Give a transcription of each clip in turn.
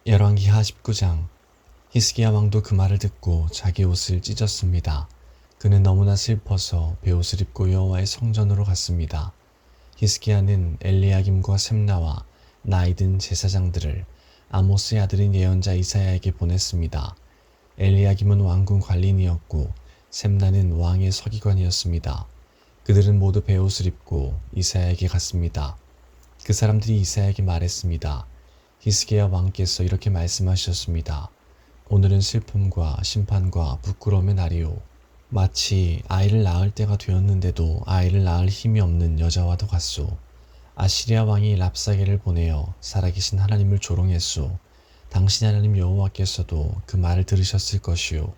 열왕기하 19장. 히스기야 왕도 그 말을 듣고 자기 옷을 찢었습니다. 그는 너무나 슬퍼서 베옷을 입고 여호와의 성전으로 갔습니다. 히스기야는 엘리야김과 셈나와 나이든 제사장들을 아모스의 아들인 예언자 이사야에게 보냈습니다. 엘리야김은 왕궁 관리인이었고 셈나는 왕의 서기관이었습니다. 그들은 모두 베옷을 입고 이사야에게 갔습니다. 그 사람들이 이사야에게 말했습니다. 히스기야 왕께서 이렇게 말씀하셨습니다. 오늘은 슬픔과 심판과 부끄러움의 날이오. 마치 아이를 낳을 때가 되었는데도 아이를 낳을 힘이 없는 여자와도 같소. 아시리아 왕이 랍사게를 보내어 살아계신 하나님을 조롱했소. 당신 하나님 여호와께서도 그 말을 들으셨을 것이요.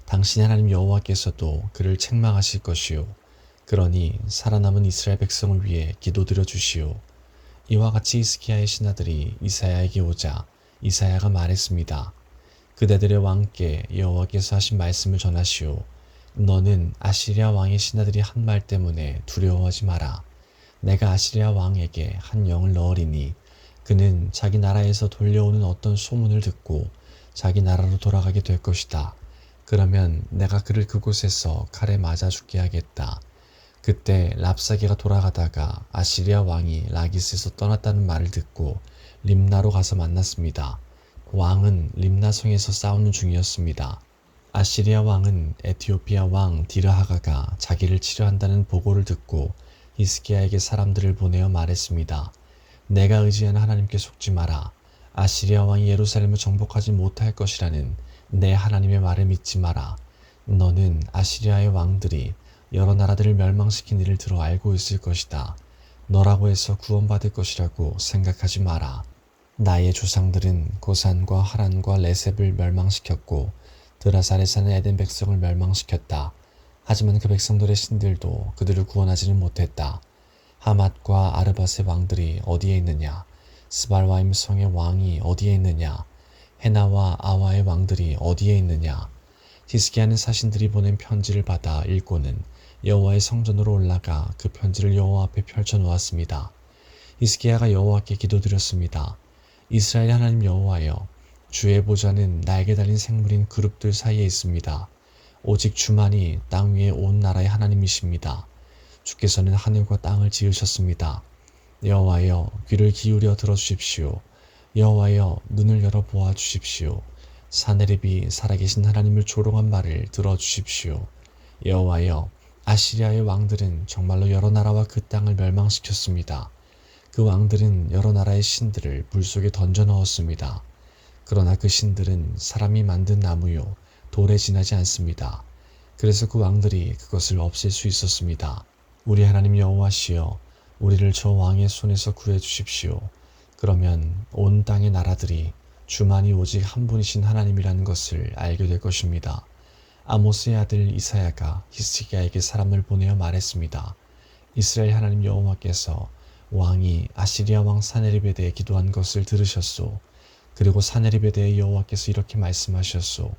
당신 하나님 여호와께서도 그를 책망하실 것이요. 그러니 살아남은 이스라엘 백성을 위해 기도드려 주시오. 이와 같이 히스기야의 신하들이 이사야에게 오자 이사야가 말했습니다. 그대들의 왕께 여호와께서 하신 말씀을 전하시오. 너는 아시리아 왕의 신하들이 한 말 때문에 두려워하지 마라. 내가 아시리아 왕에게 한 영을 넣으리니 그는 자기 나라에서 돌려오는 어떤 소문을 듣고 자기 나라로 돌아가게 될 것이다. 그러면 내가 그를 그곳에서 칼에 맞아 죽게 하겠다. 그때 랍사게가 돌아가다가 아시리아 왕이 라기스에서 떠났다는 말을 듣고 림나로 가서 만났습니다. 왕은 림나성에서 싸우는 중이었습니다. 아시리아 왕은 에티오피아 왕 디르하가가 자기를 치료한다는 보고를 듣고 히스기야에게 사람들을 보내어 말했습니다. 내가 의지하는 하나님께 속지 마라. 아시리아 왕이 예루살렘을 정복하지 못할 것이라는 내 하나님의 말을 믿지 마라. 너는 아시리아의 왕들이 여러 나라들을 멸망시킨 일을 들어 알고 있을 것이다. 너라고 해서 구원받을 것이라고 생각하지 마라. 나의 조상들은 고산과 하란과 레셉을 멸망시켰고 드라살에 사는 에덴 백성을 멸망시켰다. 하지만 그 백성들의 신들도 그들을 구원하지는 못했다. 하맛과 아르밧의 왕들이 어디에 있느냐? 스발와임 성의 왕이 어디에 있느냐? 헤나와 아와의 왕들이 어디에 있느냐? 히스기야는 사신들이 보낸 편지를 받아 읽고는 여호와의 성전으로 올라가 그 편지를 여호와 앞에 펼쳐 놓았습니다. 히스기야가 여호와께 기도드렸습니다. 이스라엘 하나님 여호와여, 주의 보좌는 날개 달린 생물인 그룹들 사이에 있습니다. 오직 주만이 땅 위에 온 나라의 하나님이십니다. 주께서는 하늘과 땅을 지으셨습니다. 여호와여, 귀를 기울여 들어주십시오. 여호와여, 눈을 열어 보아 주십시오. 사내립이 살아계신 하나님을 조롱한 말을 들어주십시오. 여호와여, 아시리아의 왕들은 정말로 여러 나라와 그 땅을 멸망시켰습니다. 그 왕들은 여러 나라의 신들을 불 속에 던져 넣었습니다. 그러나 그 신들은 사람이 만든 나무요, 돌에 지나지 않습니다. 그래서 그 왕들이 그것을 없앨 수 있었습니다. 우리 하나님 여호와시여, 우리를 저 왕의 손에서 구해 주십시오. 그러면 온 땅의 나라들이 주만이 오직 한 분이신 하나님이라는 것을 알게 될 것입니다. 아모스의 아들 이사야가 히스기야에게 사람을 보내어 말했습니다. 이스라엘 하나님 여호와께서 왕이 아시리아 왕 사네립에 대해 기도한 것을 들으셨소. 그리고 사네립에 대해 여호와께서 이렇게 말씀하셨소.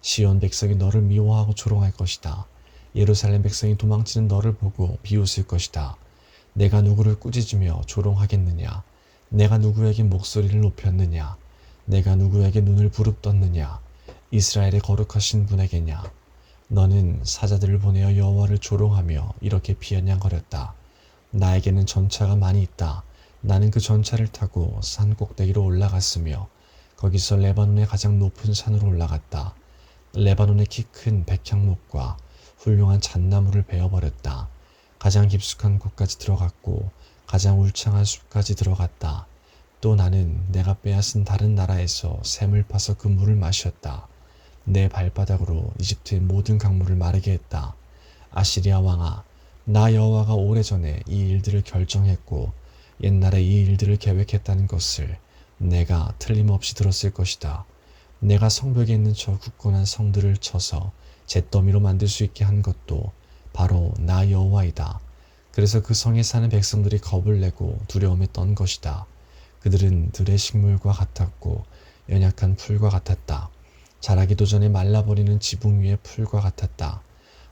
시온 백성이 너를 미워하고 조롱할 것이다. 예루살렘 백성이 도망치는 너를 보고 비웃을 것이다. 내가 누구를 꾸짖으며 조롱하겠느냐? 내가 누구에게 목소리를 높였느냐? 내가 누구에게 눈을 부릅떴느냐? 이스라엘의 거룩하신 분에게냐? 너는 사자들을 보내어 여호와를 조롱하며 이렇게 비아냥거렸다. 나에게는 전차가 많이 있다. 나는 그 전차를 타고 산 꼭대기로 올라갔으며 거기서 레바논의 가장 높은 산으로 올라갔다. 레바논의 키 큰 백향목과 훌륭한 잣나무를 베어버렸다. 가장 깊숙한 곳까지 들어갔고 가장 울창한 숲까지 들어갔다. 또 나는 내가 빼앗은 다른 나라에서 샘을 파서 그 물을 마셨다. 내 발바닥으로 이집트의 모든 강물을 마르게 했다. 아시리아 왕아, 나 여호와가 오래전에 이 일들을 결정했고 옛날에 이 일들을 계획했다는 것을 내가 틀림없이 들었을 것이다. 내가 성벽에 있는 저 굳건한 성들을 쳐서 잿더미로 만들 수 있게 한 것도 바로 나 여호와이다. 그래서 그 성에 사는 백성들이 겁을 내고 두려움에 떤 것이다. 그들은 들의 식물과 같았고 연약한 풀과 같았다. 자라기도 전에 말라버리는 지붕 위의 풀과 같았다.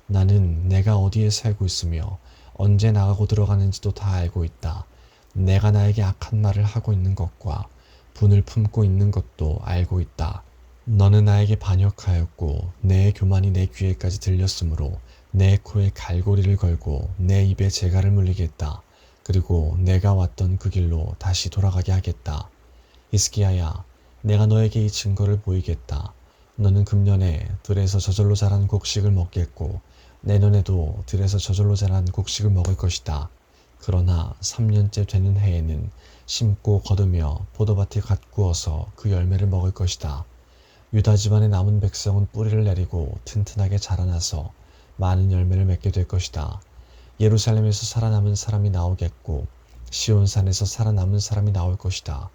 나는 내가 어디에 살고 있으며 언제 나가고 들어가는지도 다 알고 있다. 내가 나에게 악한 말을 하고 있는 것과 분을 품고 있는 것도 알고 있다. 너는 나에게 반역하였고 내 교만이 내 귀에까지 들렸으므로 내 코에 갈고리를 걸고 내 입에 재갈을 물리겠다. 그리고 내가 왔던 그 길로 다시 돌아가게 하겠다. 히스기야야, 내가 너에게 이 증거를 보이겠다. 너는 금년에 들에서 저절로 자란 곡식을 먹겠고 내년에도 들에서 저절로 자란 곡식을 먹을 것이다. 그러나 3년째 되는 해에는 심고 거두며 포도밭이 가꾸어서 그 열매를 먹을 것이다. 유다 집안의 남은 백성은 뿌리를 내리고 튼튼하게 자라나서 많은 열매를 맺게 될 것이다. 예루살렘에서 살아남은 사람이 나오겠고 시온산에서 살아남은 사람이 나올 것이다.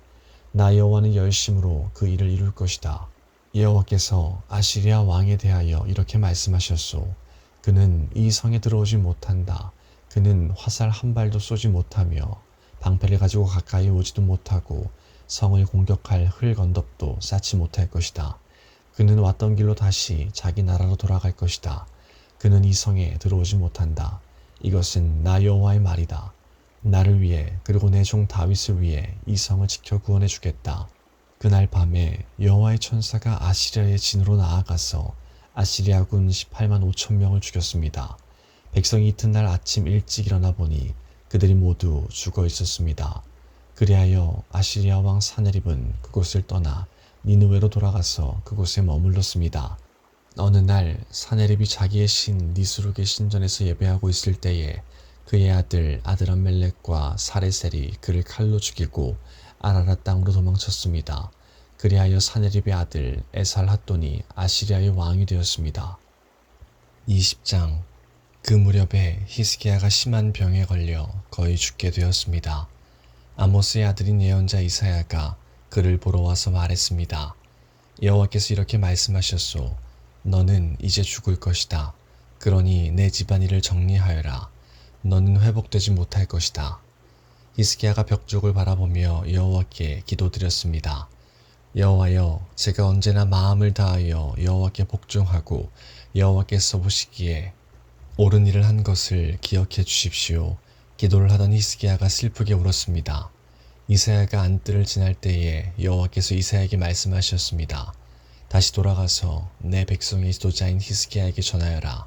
나 여호와는 열심으로 그 일을 이룰 것이다. 여호와께서 아시리아 왕에 대하여 이렇게 말씀하셨소. 그는 이 성에 들어오지 못한다. 그는 화살 한 발도 쏘지 못하며 방패를 가지고 가까이 오지도 못하고 성을 공격할 흙 언덕도 쌓지 못할 것이다. 그는 왔던 길로 다시 자기 나라로 돌아갈 것이다. 그는 이 성에 들어오지 못한다. 이것은 나 여호와의 말이다. 나를 위해 그리고 내 종 다윗을 위해 이 성을 지켜 구원해 주겠다. 그날 밤에 여호와의 천사가 아시리아의 진으로 나아가서 아시리아군 18만 5천 명을 죽였습니다. 백성이 이튿날 아침 일찍 일어나 보니 그들이 모두 죽어 있었습니다. 그리하여 아시리아 왕 사네립은 그곳을 떠나 니느웨로 돌아가서 그곳에 머물렀습니다. 어느 날 사네립이 자기의 신 니스룩의 신전에서 예배하고 있을 때에 그의 아들 아드람멜렉과 사레셀이 그를 칼로 죽이고 아라랏 땅으로 도망쳤습니다. 그리하여 사네립의 아들 에살핫돈이 아시리아의 왕이 되었습니다. 20장. 그 무렵에 히스기야가 심한 병에 걸려 거의 죽게 되었습니다. 아모스의 아들인 예언자 이사야가 그를 보러 와서 말했습니다. 여호와께서 이렇게 말씀하셨소. 너는 이제 죽을 것이다. 그러니 내 집안일을 정리하여라. 너는 회복되지 못할 것이다. 히스기야가 벽쪽을 바라보며 여호와께 기도드렸습니다. 여호와여, 제가 언제나 마음을 다하여 여호와께 복종하고 여호와께서 보시기에 옳은 일을 한 것을 기억해 주십시오. 기도를 하던 히스기야가 슬프게 울었습니다. 이사야가 안뜰을 지날 때에 여호와께서 이사야에게 말씀하셨습니다. 다시 돌아가서 내 백성의 지도자인 히스기야에게 전하여라.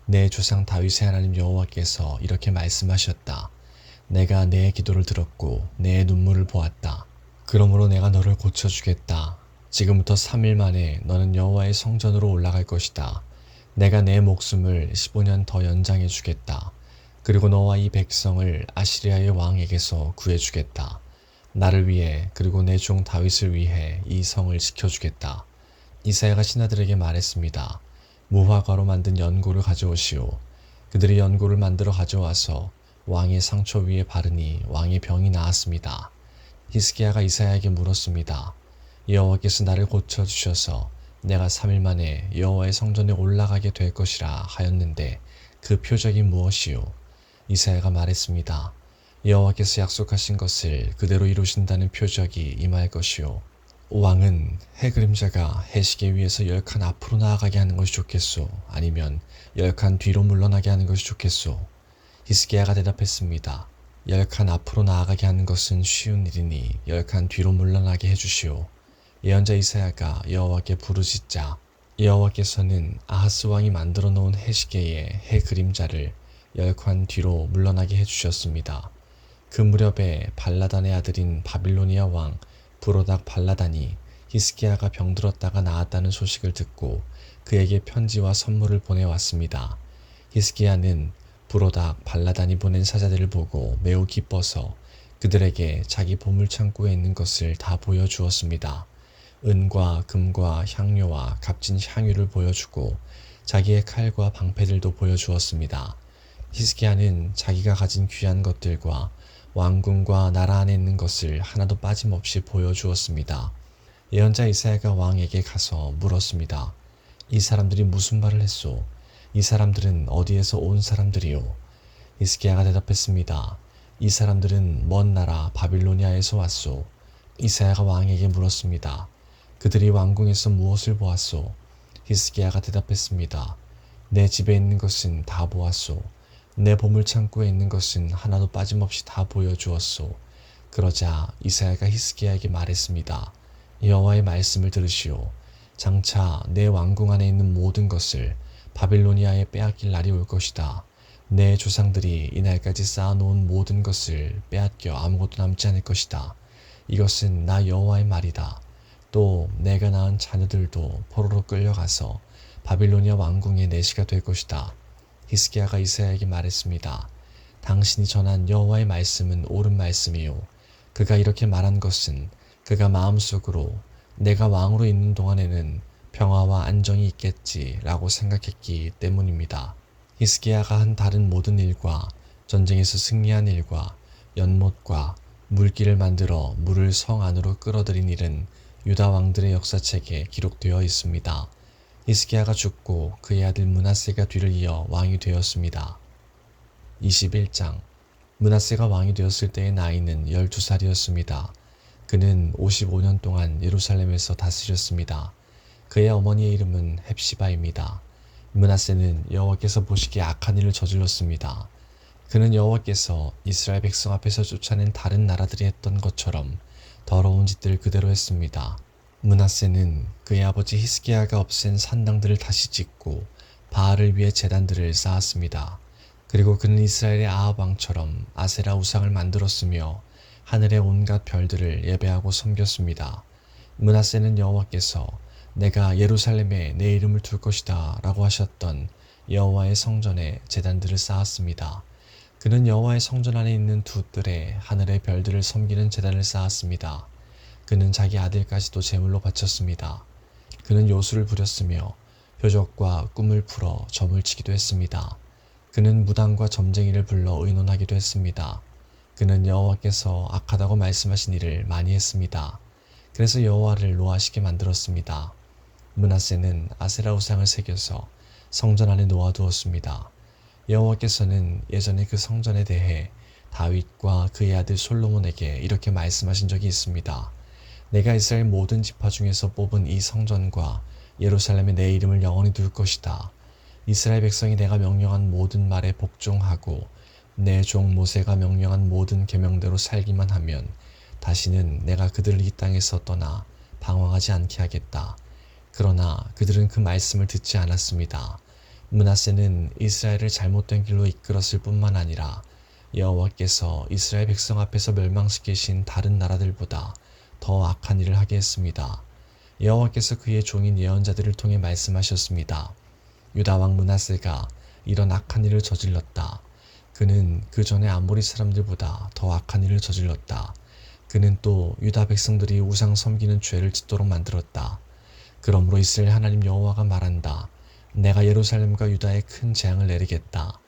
내 조상 다윗의 하나님 여호와께서 이렇게 말씀하셨다. 내가 내 기도를 들었고 내 눈물을 보았다. 그러므로 내가 너를 고쳐주겠다. 지금부터 3일 만에 너는 여호와의 성전으로 올라갈 것이다. 내가 내 목숨을 15년 더 연장해 주겠다. 그리고 너와 이 백성을 아시리아의 왕에게서 구해주겠다. 나를 위해 그리고 내 종 다윗을 위해 이 성을 지켜주겠다. 이사야가 신하들에게 말했습니다. 무화과로 만든 연고를 가져오시오. 그들이 연고를 만들어 가져와서 왕의 상처 위에 바르니 왕의 병이 나았습니다. 히스기야가 이사야에게 물었습니다. 여호와께서 나를 고쳐주셔서 내가 3일 만에 여호와의 성전에 올라가게 될 것이라 하였는데 그 표적이 무엇이오? 이사야가 말했습니다. 여호와께서 약속하신 것을 그대로 이루신다는 표적이 임할 것이오. 왕은 해 그림자가 해시계 위에서 10칸 앞으로 나아가게 하는 것이 좋겠소? 아니면 10칸 뒤로 물러나게 하는 것이 좋겠소? 히스기야가 대답했습니다. 10칸 앞으로 나아가게 하는 것은 쉬운 일이니 10칸 뒤로 물러나게 해주시오. 예언자 이사야가 여호와께 부르짖자 여호와께서는 아하스 왕이 만들어 놓은 해시계의 해 그림자를 10칸 뒤로 물러나게 해주셨습니다. 그 무렵에 발라단의 아들인 바빌로니아 왕 브로닥 발라단이 히스기야가 병들었다가 나았다는 소식을 듣고 그에게 편지와 선물을 보내왔습니다. 히스기야는 브로닥 발라단이 보낸 사자들을 보고 매우 기뻐서 그들에게 자기 보물창고에 있는 것을 다 보여주었습니다. 은과 금과 향료와 값진 향유를 보여주고 자기의 칼과 방패들도 보여주었습니다. 히스기야는 자기가 가진 귀한 것들과 왕궁과 나라 안에 있는 것을 하나도 빠짐없이 보여주었습니다. 예언자 이사야가 왕에게 가서 물었습니다. 이 사람들이 무슨 말을 했소? 이 사람들은 어디에서 온 사람들이요? 히스기야가 대답했습니다. 이 사람들은 먼 나라 바빌로니아에서 왔소. 이사야가 왕에게 물었습니다. 그들이 왕궁에서 무엇을 보았소? 히스기야가 대답했습니다. 내 집에 있는 것은 다 보았소. 내 보물창고에 있는 것은 하나도 빠짐없이 다 보여주었소. 그러자 이사야가 히스기야에게 말했습니다. 여호와의 말씀을 들으시오. 장차 내 왕궁 안에 있는 모든 것을 바빌로니아에 빼앗길 날이 올 것이다. 내 조상들이 이날까지 쌓아놓은 모든 것을 빼앗겨 아무것도 남지 않을 것이다. 이것은 나 여호와의 말이다. 또 내가 낳은 자녀들도 포로로 끌려가서 바빌로니아 왕궁의 내시가 될 것이다. 히스기야가 이사야에게 말했습니다. 당신이 전한 여호와의 말씀은 옳은 말씀이요. 그가 이렇게 말한 것은 그가 마음속으로 내가 왕으로 있는 동안에는 평화와 안정이 있겠지라고 생각했기 때문입니다. 히스기야가 한 다른 모든 일과 전쟁에서 승리한 일과 연못과 물길을 만들어 물을 성 안으로 끌어들인 일은 유다 왕들의 역사책에 기록되어 있습니다. 히스기야가 죽고 그의 아들 므낫세가 뒤를 이어 왕이 되었습니다. 21장 므낫세가 왕이 되었을 때의 나이는 12살이었습니다. 그는 55년 동안 예루살렘에서 다스렸습니다. 그의 어머니의 이름은 헵시바입니다. 므낫세는 여호와께서 보시기에 악한 일을 저질렀습니다. 그는 여호와께서 이스라엘 백성 앞에서 쫓아낸 다른 나라들이 했던 것처럼 더러운 짓들을 그대로 했습니다. 므낫세는 그의 아버지 히스기야가 없앤 산당들을 다시 짓고 바알을 위해 제단들을 쌓았습니다. 그리고 그는 이스라엘의 아합 왕처럼 아세라 우상을 만들었으며 하늘의 온갖 별들을 예배하고 섬겼습니다. 므낫세는 여호와께서 내가 예루살렘에 내 이름을 둘 것이다 라고 하셨던 여호와의 성전에 제단들을 쌓았습니다. 그는 여호와의 성전 안에 있는 두 뜰에 하늘의 별들을 섬기는 제단을 쌓았습니다. 그는 자기 아들까지도 제물로 바쳤습니다. 그는 요술을 부렸으며 표적과 꿈을 풀어 점을 치기도 했습니다. 그는 무당과 점쟁이를 불러 의논하기도 했습니다. 그는 여호와께서 악하다고 말씀하신 일을 많이 했습니다. 그래서 여호와를 노하시게 만들었습니다. 므낫세는 아세라 우상을 새겨서 성전 안에 놓아두었습니다. 여호와께서는 예전에 그 성전에 대해 다윗과 그의 아들 솔로몬에게 이렇게 말씀하신 적이 있습니다. 내가 이스라엘 모든 지파 중에서 뽑은 이 성전과 예루살렘에 내 이름을 영원히 둘 것이다. 이스라엘 백성이 내가 명령한 모든 말에 복종하고 내 종 모세가 명령한 모든 계명대로 살기만 하면 다시는 내가 그들을 이 땅에서 떠나 방황하지 않게 하겠다. 그러나 그들은 그 말씀을 듣지 않았습니다. 므낫세는 이스라엘을 잘못된 길로 이끌었을 뿐만 아니라 여호와께서 이스라엘 백성 앞에서 멸망시키신 다른 나라들보다 더 악한 일을 하게 했습니다. 여호와께서 그의 종인 예언자들을 통해 말씀하셨습니다. 유다 왕 므낫세가 이런 악한 일을 저질렀다. 그는 그 전에 아모리 사람들보다 더 악한 일을 저질렀다. 그는 또 유다 백성들이 우상 섬기는 죄를 짓도록 만들었다. 그러므로 이스라엘 하나님 여호와가 말한다. 내가 예루살렘과 유다에 큰 재앙을 내리겠다.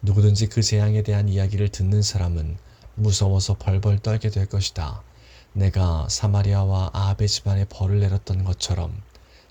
누구든지 그 재앙에 대한 이야기를 듣는 사람은 무서워서 벌벌 떨게 될 것이다. 내가 사마리아와 아합의 집안에 벌을 내렸던 것처럼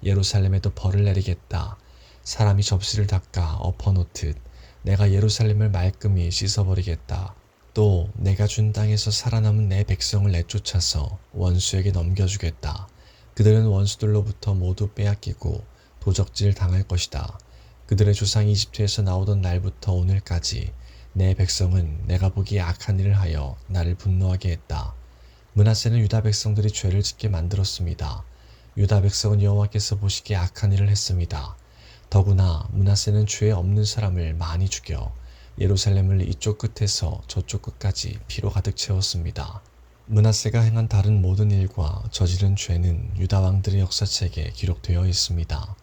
예루살렘에도 벌을 내리겠다. 사람이 접시를 닦아 엎어놓듯 내가 예루살렘을 말끔히 씻어버리겠다. 또 내가 준 땅에서 살아남은 내 백성을 내쫓아서 원수에게 넘겨주겠다. 그들은 원수들로부터 모두 빼앗기고 도적질 당할 것이다. 그들의 조상이 이집트에서 나오던 날부터 오늘까지 내 백성은 내가 보기에 악한 일을 하여 나를 분노하게 했다. 므낫세는 유다 백성들이 죄를 짓게 만들었습니다. 유다 백성은 여호와께서 보시기에 악한 일을 했습니다. 더구나 므낫세는 죄 없는 사람을 많이 죽여 예루살렘을 이쪽 끝에서 저쪽 끝까지 피로 가득 채웠습니다. 므낫세가 행한 다른 모든 일과 저지른 죄는 유다 왕들의 역사책에 기록되어 있습니다.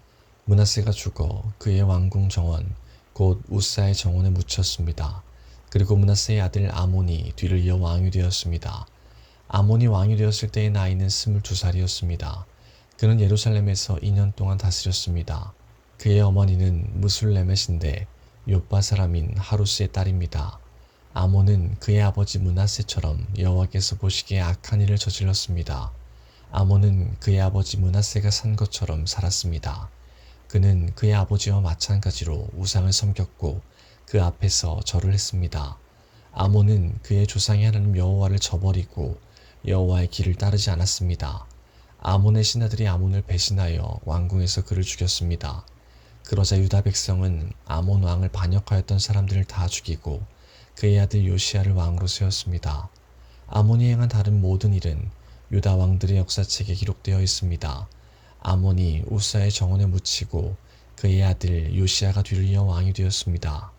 므낫세가 죽어 그의 왕궁 정원 곧 우사의 정원에 묻혔습니다. 그리고 므낫세의 아들 아몬이 뒤를 이어 왕이 되었습니다. 아몬이 왕이 되었을 때의 나이는 22살이었습니다. 그는 예루살렘에서 2년 동안 다스렸습니다. 그의 어머니는 무술레멧인데 요빠 사람인 하루스의 딸입니다. 아몬은 그의 아버지 므낫세처럼 여호와께서 보시기에 악한 일을 저질렀습니다. 아몬은 그의 아버지 므낫세가 산 것처럼 살았습니다. 그는 그의 아버지와 마찬가지로 우상을 섬겼고 그 앞에서 절을 했습니다. 아몬은 그의 조상의 하나님 여호와를 저버리고 여호와의 길을 따르지 않았습니다. 아몬의 신하들이 아몬을 배신하여 왕궁에서 그를 죽였습니다. 그러자 유다 백성은 아몬 왕을 반역하였던 사람들을 다 죽이고 그의 아들 요시야를 왕으로 세웠습니다. 아몬이 행한 다른 모든 일은 유다 왕들의 역사책에 기록되어 있습니다. 아몬이 우사의 정원에 묻히고 그의 아들 요시아가 뒤를 이어 왕이 되었습니다.